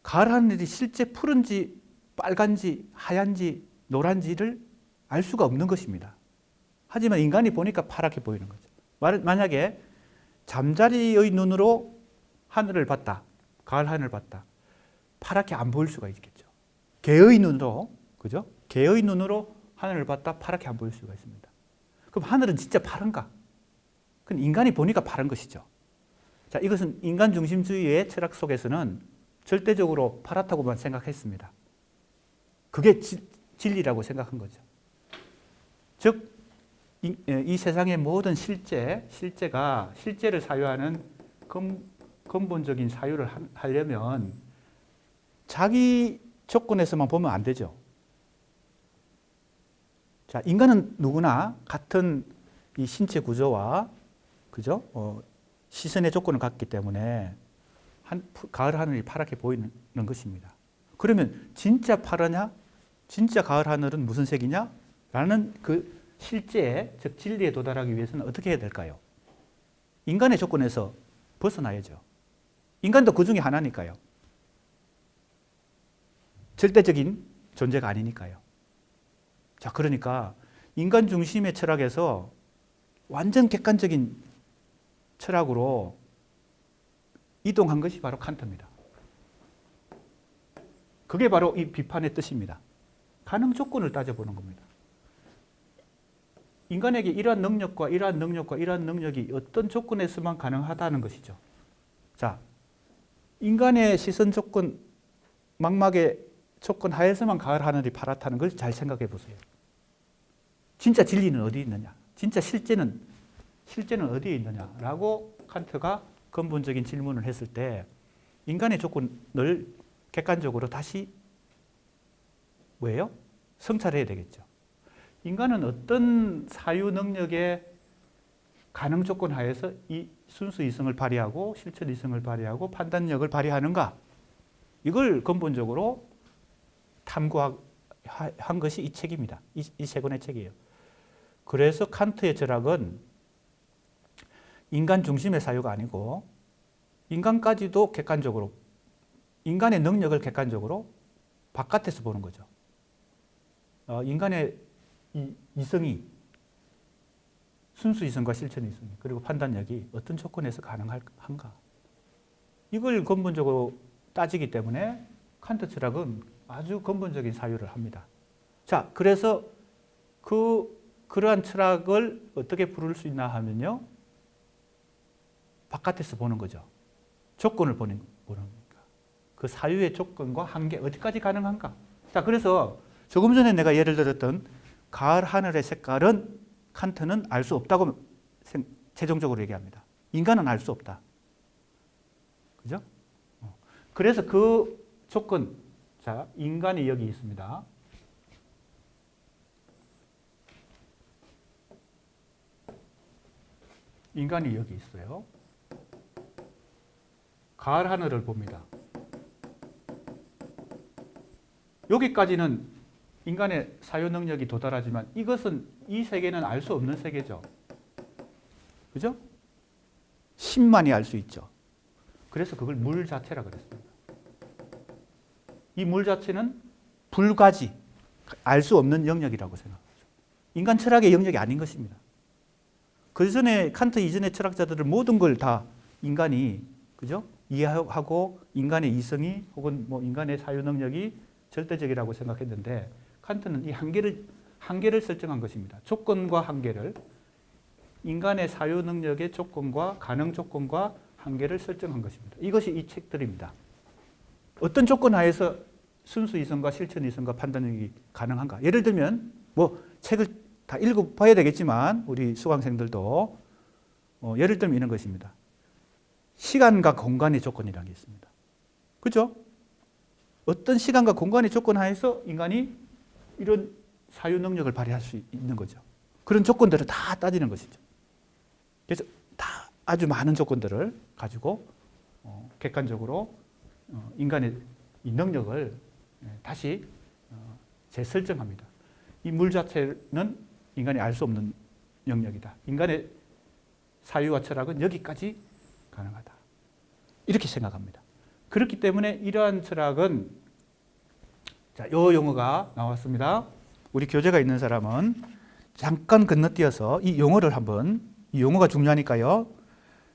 가을 하늘이 실제 푸른지 빨간지 하얀지 노란지를 알 수가 없는 것입니다. 하지만 인간이 보니까 파랗게 보이는 거죠. 만약에 잠자리의 눈으로 하늘을 봤다. 가을 하늘을 봤다. 파랗게 안 보일 수가 있겠죠. 개의 눈으로, 그죠? 개의 눈으로 하늘을 봤다. 파랗게 안 보일 수가 있습니다. 그럼 하늘은 진짜 파란가? 그건 인간이 보니까 파란 것이죠. 자, 이것은 인간 중심주의의 철학 속에서는 절대적으로 파랗다고만 생각했습니다. 그게 진리라고 생각한 거죠. 즉, 이 세상의 모든 실제를 사유하는 근본적인 사유를 하려면 자기 조건에서만 보면 안 되죠. 자, 인간은 누구나 같은 이 신체 구조와 그죠? 시선의 조건을 갖기 때문에 가을 하늘이 파랗게 보이는 것입니다. 그러면 진짜 파르냐? 진짜 가을 하늘은 무슨 색이냐? 라는 그 실제, 즉 진리에 도달하기 위해서는 어떻게 해야 될까요? 인간의 조건에서 벗어나야죠. 인간도 그 중에 하나니까요. 절대적인 존재가 아니니까요. 자, 그러니까 인간 중심의 철학에서 완전 객관적인 철학으로 이동한 것이 바로 칸트입니다. 그게 바로 이 비판의 뜻입니다. 가능 조건을 따져보는 겁니다. 인간에게 이러한 능력과 이러한 능력과 이러한 능력이 어떤 조건에서만 가능하다는 것이죠. 자, 인간의 시선 조건, 망막의 조건 하에서만 가을 하늘이 파랗다는 걸 잘 생각해 보세요. 진짜 진리는 어디 있느냐? 진짜 실제는 어디에 있느냐라고 칸트가 근본적인 질문을 했을 때 인간의 조건을 객관적으로 다시 뭐예요? 성찰해야 되겠죠. 인간은 어떤 사유 능력의 가능 조건 하에서 이 순수 이성을 발휘하고 실천 이성을 발휘하고 판단력을 발휘하는가? 이걸 근본적으로 탐구한 것이 이 책입니다. 이 세 권의 책이에요. 그래서 칸트의 철학은 인간 중심의 사유가 아니고 인간까지도 객관적으로 인간의 능력을 객관적으로 바깥에서 보는 거죠. 인간의 이성이 순수 이성과 실천 이성 그리고 판단력이 어떤 조건에서 가능한가 이걸 근본적으로 따지기 때문에 칸트 철학은 아주 근본적인 사유를 합니다. 자, 그래서 그러한 철학을 어떻게 부를 수 있나 하면요, 바깥에서 보는 거죠. 조건을 보는 겁니다. 그 사유의 조건과 한계 어디까지 가능한가? 자, 그래서 조금 전에 내가 예를 들었던 가을 하늘의 색깔은 칸트는 알 수 없다고 최종적으로 얘기합니다. 인간은 알 수 없다. 그죠? 그래서 그 조건, 자, 인간이 여기 있습니다. 인간이 여기 있어요. 가을 하늘을 봅니다. 여기까지는 인간의 사유 능력이 도달하지만 이것은 이 세계는 알 수 없는 세계죠. 그죠? 신만이 알 수 있죠. 그래서 그걸 물 자체라 그랬습니다. 이 물 자체는 불가지, 알 수 없는 영역이라고 생각하죠. 인간 철학의 영역이 아닌 것입니다. 그 전에 칸트 이전의 철학자들은 모든 걸 다 인간이 그죠? 이해하고 인간의 이성이 혹은 뭐 인간의 사유 능력이 절대적이라고 생각했는데 칸트는 이 한계를 설정한 것입니다. 조건과 한계를 인간의 사유 능력의 조건과 가능 조건과 한계를 설정한 것입니다. 이것이 이 책들입니다. 어떤 조건 하에서 순수 이성과 실천 이성과 판단력이 가능한가? 예를 들면 뭐 책을 다 읽어봐야 되겠지만 우리 수강생들도 예를 들면 이런 것입니다. 시간과 공간의 조건이라는 게 있습니다. 그죠? 어떤 시간과 공간의 조건 하에서 인간이 이런 사유 능력을 발휘할 수 있는 거죠. 그런 조건들을 다 따지는 것이죠. 그래서 다 아주 많은 조건들을 가지고 객관적으로 인간의 이 능력을 다시 재설정합니다. 이 물 자체는 인간이 알 수 없는 영역이다. 인간의 사유와 철학은 여기까지 가능하다. 이렇게 생각합니다. 그렇기 때문에 이러한 철학은 자, 요 용어가 나왔습니다. 우리 교재가 있는 사람은 잠깐 건너뛰어서 이 용어를 한번, 이 용어가 중요하니까요.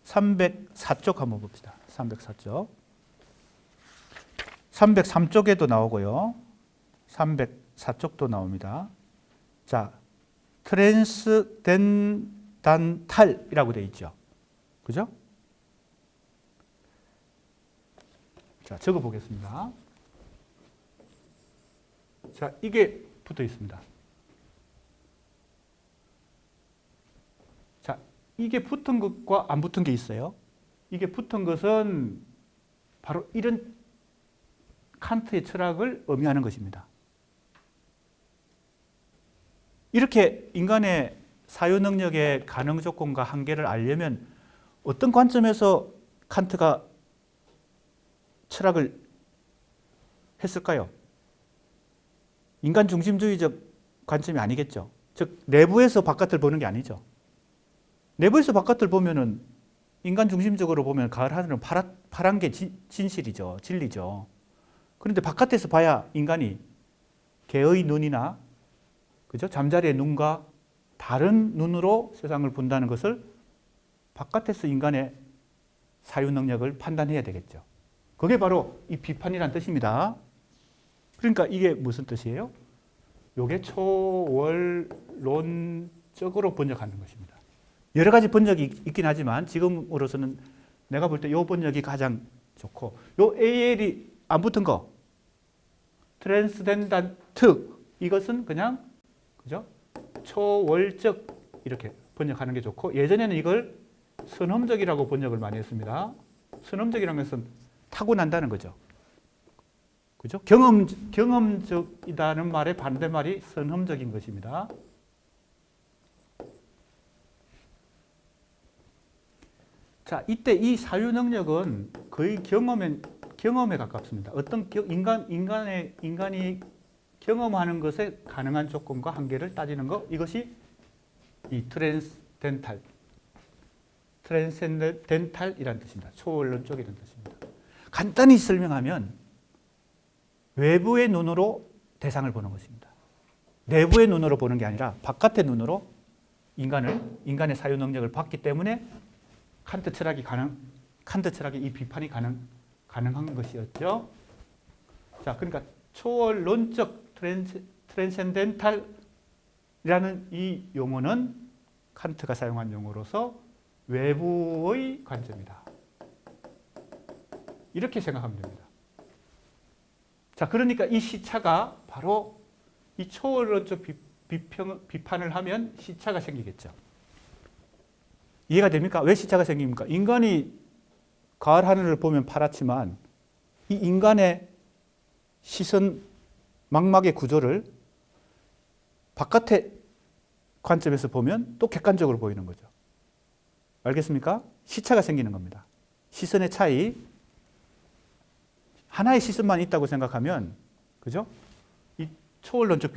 304쪽 한번 봅시다. 304쪽. 303쪽에도 나오고요. 304쪽도 나옵니다. 자, 트랜스덴단탈이라고 되어 있죠. 그죠? 자, 적어 보겠습니다. 자, 이게 붙어 있습니다. 자, 이게 붙은 것과 안 붙은 게 있어요. 이게 붙은 것은 바로 이런 칸트의 철학을 의미하는 것입니다. 이렇게 인간의 사유 능력의 가능 조건과 한계를 알려면 어떤 관점에서 칸트가 철학을 했을까요? 인간 중심주의적 관점이 아니겠죠. 즉 내부에서 바깥을 보는 게 아니죠. 내부에서 바깥을 보면은 인간 중심적으로 보면 가을 하늘은 파란 게 진실이죠. 진리죠. 그런데 바깥에서 봐야 인간이 개의 눈이나 그죠? 잠자리의 눈과 다른 눈으로 세상을 본다는 것을 바깥에서 인간의 사유 능력을 판단해야 되겠죠. 그게 바로 이 비판이란 뜻입니다. 그러니까 이게 무슨 뜻이에요? 이게 초월론적으로 번역하는 것입니다. 여러 가지 번역이 있긴 하지만 지금으로서는 내가 볼 때 이 번역이 가장 좋고 요 AL이 안 붙은 거 트랜스덴단트 이것은 그냥 그죠? 초월적 이렇게 번역하는 게 좋고 예전에는 이걸 선험적이라고 번역을 많이 했습니다. 선험적이라는 것은 타고난다는 거죠. 그죠? 경험적이다는 말의 반대말이 선험적인 것입니다. 자, 이때 이 사유 능력은 거의 경험에 가깝습니다. 어떤 인간이 경험하는 것에 가능한 조건과 한계를 따지는 것, 이것이 이 트랜센덴탈이라는 뜻입니다. 초월론적이라는 뜻입니다. 간단히 설명하면 외부의 눈으로 대상을 보는 것입니다. 내부의 눈으로 보는 게 아니라 바깥의 눈으로 인간의 사유 능력을 봤기 때문에 칸트 철학이 이 비판이 가능한 것이었죠. 자, 그러니까 초월론적 트랜센덴탈이라는 이 용어는 칸트가 사용한 용어로서 외부의 관점이다. 이렇게 생각하면 됩니다. 자, 그러니까 이 시차가 바로 이 초월론적 비판을 하면 시차가 생기겠죠. 이해가 됩니까? 왜 시차가 생깁니까? 인간이 가을 하늘을 보면 파랗지만 이 인간의 시선 망막의 구조를 바깥의 관점에서 보면 또 객관적으로 보이는 거죠. 알겠습니까? 시차가 생기는 겁니다. 시선의 차이. 하나의 시선만 있다고 생각하면, 그죠? 이 초월론적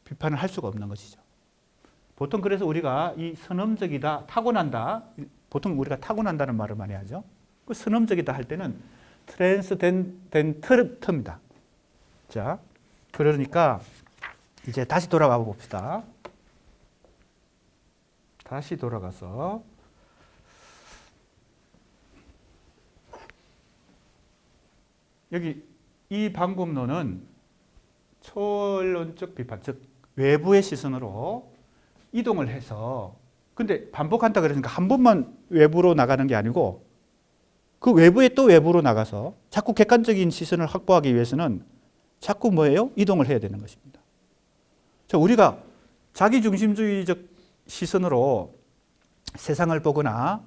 비판을 할 수가 없는 것이죠. 보통 그래서 우리가 이 선험적이다, 타고난다, 보통 우리가 타고난다는 말을 많이 하죠. 그 선험적이다 할 때는 트랜스덴턴트입니다. 자, 그러니까 이제 다시 돌아가 봅시다. 다시 돌아가서 여기 이 방법론은 초월론적 비판, 즉 외부의 시선으로 이동을 해서, 근데 반복한다 그러니까 한 번만 외부로 나가는 게 아니고 그 외부에 또 외부로 나가서 자꾸 객관적인 시선을 확보하기 위해서는 자꾸 뭐예요? 이동을 해야 되는 것입니다. 자, 우리가 자기중심주의적 시선으로 세상을 보거나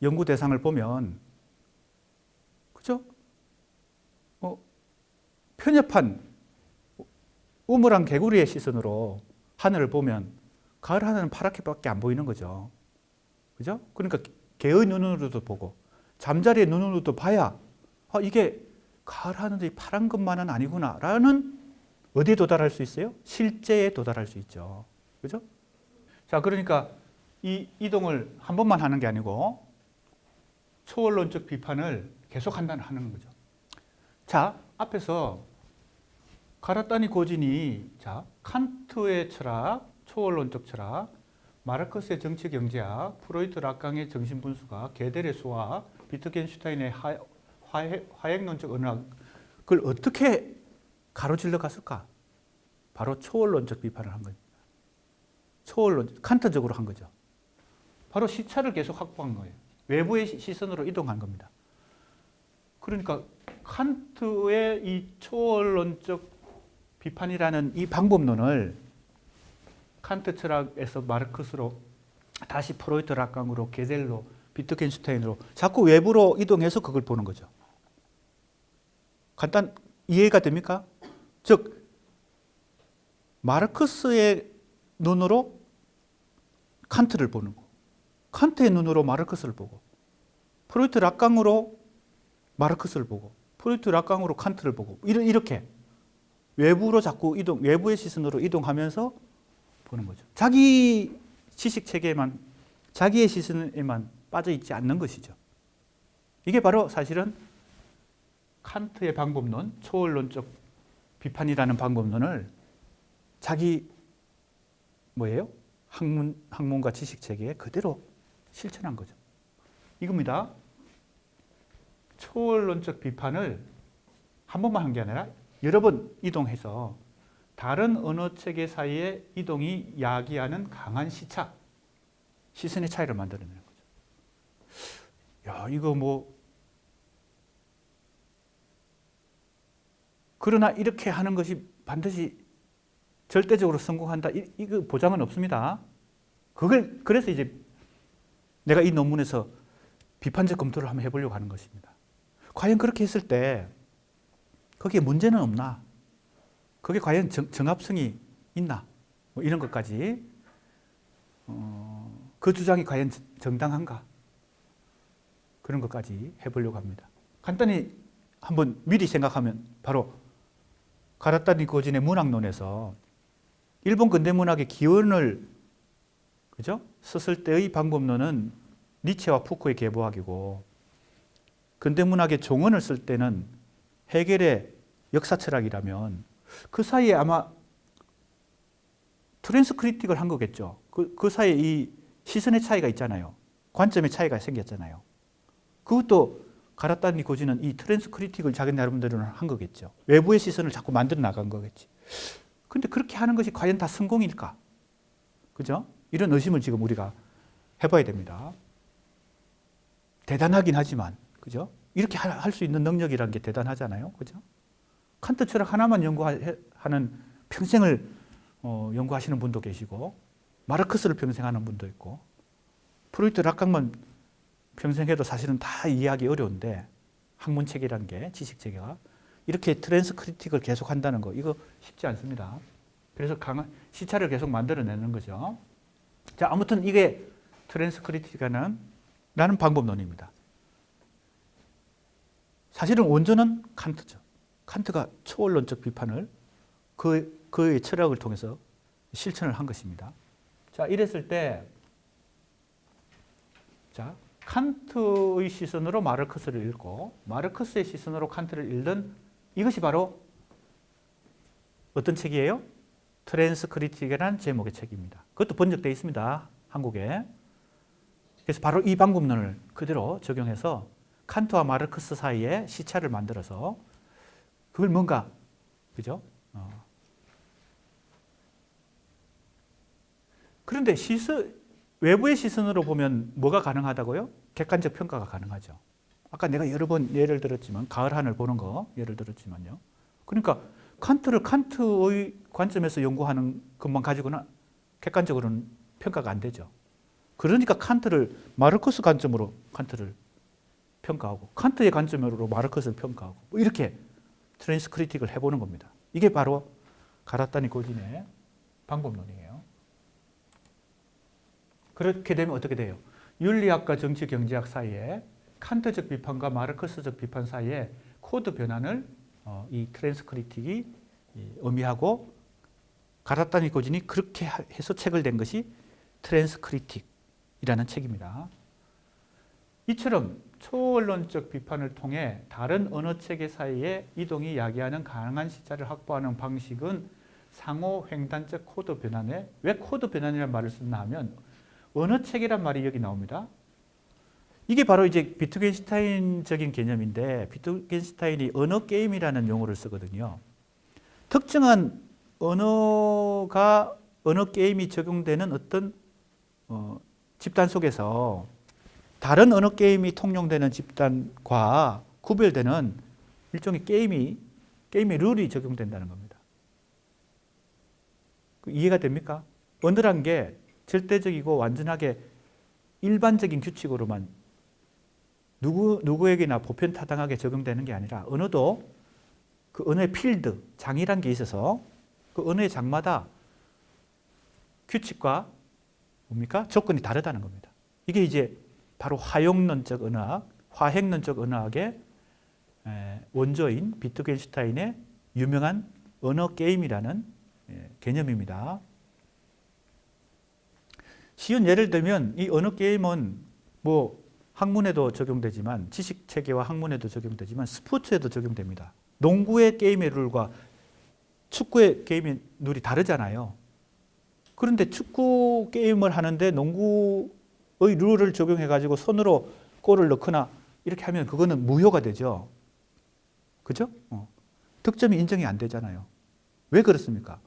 연구 대상을 보면, 그죠? 편협한 우물한 개구리의 시선으로 하늘을 보면 가을 하늘은 파랗게밖에 안 보이는 거죠. 그죠? 그러니까 개의 눈으로도 보고 잠자리의 눈으로도 봐야 이게 가을 하늘이 파란 것만은 아니구나 라는 어디에 도달할 수 있어요? 실제에 도달할 수 있죠. 그죠? 자, 그러니까 이 이동을 한 번만 하는 게 아니고 초월론적 비판을 계속 하는 거죠. 자, 앞에서 가라타니 고진이 자, 칸트의 철학, 초월론적 철학, 마르크스의 정치 경제학, 프로이트 락강의 정신분수가, 게델의 수학, 비트겐슈타인의 화핵론적 언어학, 그걸 어떻게 가로질러 갔을까? 바로 초월론적 비판을 한 겁니다. 칸트적으로 한 거죠. 바로 시차를 계속 확보한 거예요. 외부의 시선으로 이동한 겁니다. 그러니까 칸트의 이 초월론적 비판이라는 이 방법론을 칸트 철학에서 마르크스로 다시 프로이트 락강으로 게델로 비트겐슈타인으로 자꾸 외부로 이동해서 그걸 보는 거죠. 간단 이해가 됩니까? 즉 마르크스의 눈으로 칸트를 보는 거, 칸트의 눈으로 마르크스를 보고, 프로이트 락강으로 마르크스를 보고, 프로이트 락강으로 칸트를 보고, 이렇게 외부로 자꾸 이동, 외부의 시선으로 이동하면서 보는 거죠. 자기 지식 체계에만, 자기의 시선에만 빠져 있지 않는 것이죠. 이게 바로 사실은 칸트의 방법론, 초월론적 비판이라는 방법론을 자기 뭐예요? 학문과 지식 체계에 그대로 실천한 거죠. 이겁니다. 초월론적 비판을 한 번만 한 게 아니라 여러 번 이동해서 다른 언어 체계 사이의 이동이 야기하는 강한 시차, 시선의 차이를 만들어내는 거죠. 야, 이거 뭐 그러나 이렇게 하는 것이 반드시 절대적으로 성공한다, 이거 보장은 없습니다. 그래서 이제 내가 이 논문에서 비판적 검토를 한번 해보려고 하는 것입니다. 과연 그렇게 했을 때 거기에 문제는 없나? 그게 과연 정합성이 있나? 뭐 이런 것까지 그 주장이 과연 정당한가? 그런 것까지 해보려고 합니다. 간단히 한번 미리 생각하면 바로 가라타니 고진의 문학론에서 일본 근대문학의 기원을 그죠? 썼을 때의 방법론은 니체와 푸코의 계보학이고, 근대문학의 종언을 쓸 때는 헤겔의 역사철학이라면 그 사이에 아마 트랜스크리틱을 한 거겠죠. 그 사이에 이 시선의 차이가 있잖아요. 관점의 차이가 생겼잖아요. 그것도 가라타니 고진은 이 트랜스크리틱을 자기 나름대로 한 거겠죠. 외부의 시선을 자꾸 만들어 나간 거겠지. 근데 그렇게 하는 것이 과연 다 성공일까? 그죠? 이런 의심을 지금 우리가 해봐야 됩니다. 대단하긴 하지만, 그죠? 이렇게 할 수 있는 능력이라는 게 대단하잖아요. 그죠? 칸트 철학 하나만 연구하는 평생을 연구하시는 분도 계시고 마르크스를 평생 하는 분도 있고 프로이트 락강만 평생 해도 사실은 다 이해하기 어려운데 학문체계라는 게 지식체계가 이렇게 트랜스 크리틱을 계속 한다는 거 이거 쉽지 않습니다. 그래서 강한 시차를 계속 만들어내는 거죠. 자, 아무튼 이게 트랜스 크리틱이라는 방법론입니다. 사실은 원조는 칸트죠. 칸트가 초원론적 비판을 그의 철학을 통해서 실천을 한 것입니다. 자, 이랬을 때, 자, 칸트의 시선으로 마르크스를 읽고, 마르크스의 시선으로 칸트를 읽는 이것이 바로 어떤 책이에요? 트랜스 크리틱이라는 제목의 책입니다. 그것도 번역되어 있습니다. 한국에. 그래서 바로 이 방법론을 그대로 적용해서 칸트와 마르크스 사이에 시차를 만들어서 그걸 뭔가, 그죠? 그런데 외부의 시선으로 보면 뭐가 가능하다고요? 객관적 평가가 가능하죠. 아까 내가 여러 번 예를 들었지만, 가을 하늘 보는 거 예를 들었지만요. 그러니까 칸트를 칸트의 관점에서 연구하는 것만 가지고는 객관적으로는 평가가 안 되죠. 그러니까 칸트를 마르크스 관점으로 칸트를 평가하고 칸트의 관점으로 마르크스를 평가하고 뭐 이렇게 트랜스 크리틱을 해보는 겁니다. 이게 바로 가라타니 고진의 방법론이에요. 그렇게 되면 어떻게 돼요? 윤리학과 정치 경제학 사이에 칸트적 비판과 마르크스적 비판 사이에 코드 변환을 이 트랜스 크리틱이 의미하고 가라타니 고진이 그렇게 해서 책을 낸 것이 트랜스 크리틱이라는 책입니다. 이처럼 초원론적 비판을 통해 다른 언어 체계 사이에 이동이 야기하는 가능한 시차를 확보하는 방식은 상호 횡단적 코드 변환에 왜 코드 변환이라는 말을 썼나 하면 언어 체계란 말이 여기 나옵니다. 이게 바로 이제 비트겐슈타인적인 개념인데 비트겐슈타인이 언어 게임이라는 용어를 쓰거든요. 특정한 언어 게임이 적용되는 어떤 집단 속에서 다른 언어 게임이 통용되는 집단과 구별되는 일종의 게임의 룰이 적용된다는 겁니다. 이해가 됩니까? 언어란 게 절대적이고 완전하게 일반적인 규칙으로만 누구에게나 보편타당하게 적용되는 게 아니라 언어도 그 언어의 필드, 장이란 게 있어서 그 언어의 장마다 규칙과 뭡니까? 조건이 다르다는 겁니다. 이게 이제 바로 화용론적 언어학, 화행론적 언어학의 원조인 비트겐슈타인의 유명한 언어 게임이라는 개념입니다. 쉬운 예를 들면 이 언어 게임은 뭐 학문에도 적용되지만 지식 체계와 학문에도 적용되지만 스포츠에도 적용됩니다. 농구의 게임의 룰과 축구의 게임의 룰이 다르잖아요. 그런데 축구 게임을 하는데 농구의 룰을 적용해 가지고 손으로 골을 넣거나 이렇게 하면 그거는 무효가 되죠. 그죠? 득점이 인정이 안 되잖아요. 왜 그렇습니까?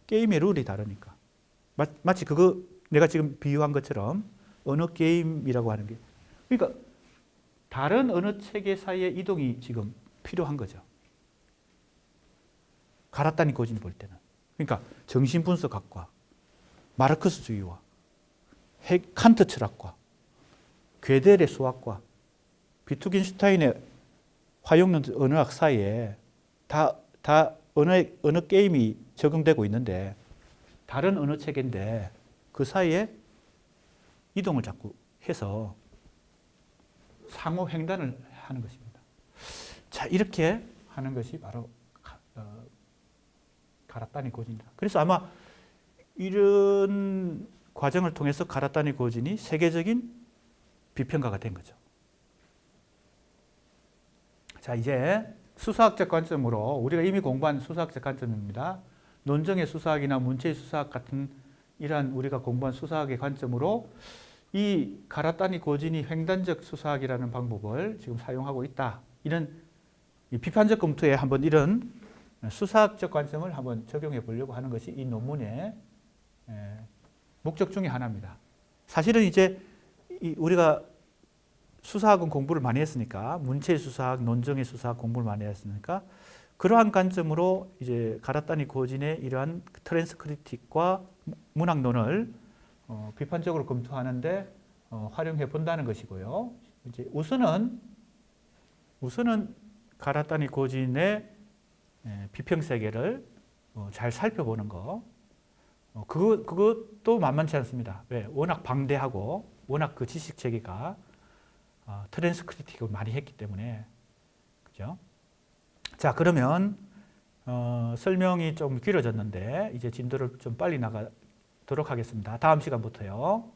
게임의 룰이 다르니까. 마치 그거 내가 지금 비유한 것처럼 언어 게임이라고 하는 게 그러니까 다른 언어 체계 사이의 이동이 지금 필요한 거죠. 가라타니 고진이 볼 때는. 그러니까 정신분석학과, 마르크스주의와 칸트 철학과, 괴델의 수학과, 비트겐슈타인의 화용론 언어학 사이에 다 언어 게임이 적용되고 있는데 다른 언어 체계인데 그 사이에 이동을 자꾸 해서 상호 횡단을 하는 것입니다. 자, 이렇게 하는 것이 바로 가라타니 고진이다. 그래서 아마 이런 과정을 통해서 가라타니 고진이 세계적인 비평가가 된 거죠. 자, 이제 수사학적 관점으로 우리가 이미 공부한 수사학적 관점입니다. 논정의 수사학이나 문체의 수사학 같은 이러한 우리가 공부한 수사학의 관점으로 이 가라타니 고진이 횡단적 수사학이라는 방법을 지금 사용하고 있다. 이런 비판적 검토에 한번 이런 수사학적 관점을 한번 적용해 보려고 하는 것이 이 논문의 목적 중에 하나입니다. 사실은 이제 우리가 수사학은 공부를 많이 했으니까 문체의 수사학, 논정의 수사학 공부를 많이 했으니까 그러한 관점으로 이제 가라타니 고진의 이러한 트랜스크리틱과 문학론을 비판적으로 검토하는데 활용해 본다는 것이고요. 이제 우선은 가라타니 고진의 비평 세계를 잘 살펴보는 거. 그것도 만만치 않습니다. 왜? 워낙 방대하고 워낙 그 지식 체계가 트랜스크리틱을 많이 했기 때문에. 그죠? 자, 그러면 설명이 좀 길어졌는데 이제 진도를 좀 빨리 나가도록 하겠습니다. 다음 시간부터요.